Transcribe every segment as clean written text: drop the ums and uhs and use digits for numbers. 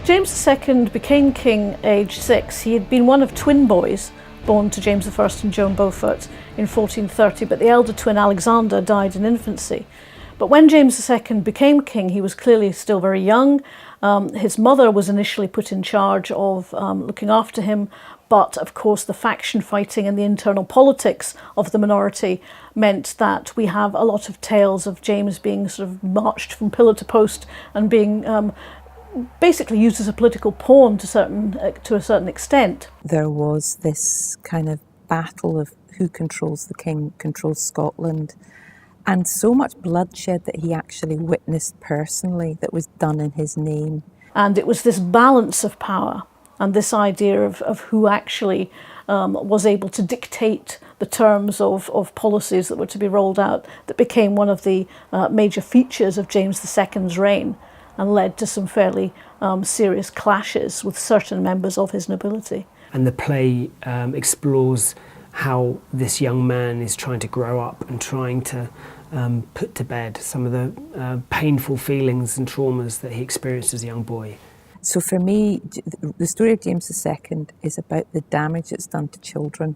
James II became king aged 6. He had been one of twin boys born to James I and Joan Beaufort in 1430, but the elder twin Alexander died in infancy. But when James II became king, he was clearly still very young. His mother was initially put in charge of looking after him, but of course the faction fighting and the internal politics of the minority meant that we have a lot of tales of James being sort of marched from pillar to post and being basically used as a political pawn to a certain extent. There was this kind of battle of who controls the king, controls Scotland, and so much bloodshed that he actually witnessed personally that was done in his name. And it was this balance of power and this idea of who actually was able to dictate the terms of policies that were to be rolled out that became one of the major features of James II's reign and led to some fairly serious clashes with certain members of his nobility. And the play explores how this young man is trying to grow up and trying to put to bed some of the painful feelings and traumas that he experienced as a young boy. So for me, the story of James II is about the damage that's done to children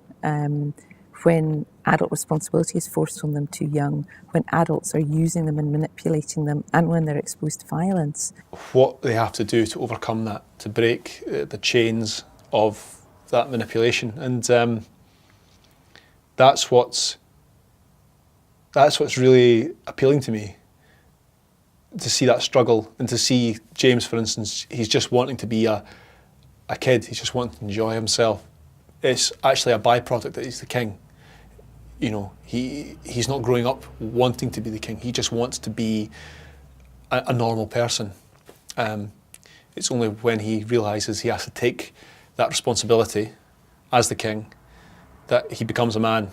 when adult responsibility is forced on them too young, when adults are using them and manipulating them, and when they're exposed to violence. What they have to do to overcome that, to break the chains of that manipulation, and that's what's really appealing to me, to see that struggle and to see James, for instance, he's just wanting to be a kid, he's just wanting to enjoy himself. It's actually a byproduct that he's the king. You know, he's not growing up wanting to be the king, he just wants to be a normal person. It's only when he realises he has to take that responsibility as the king that he becomes a man.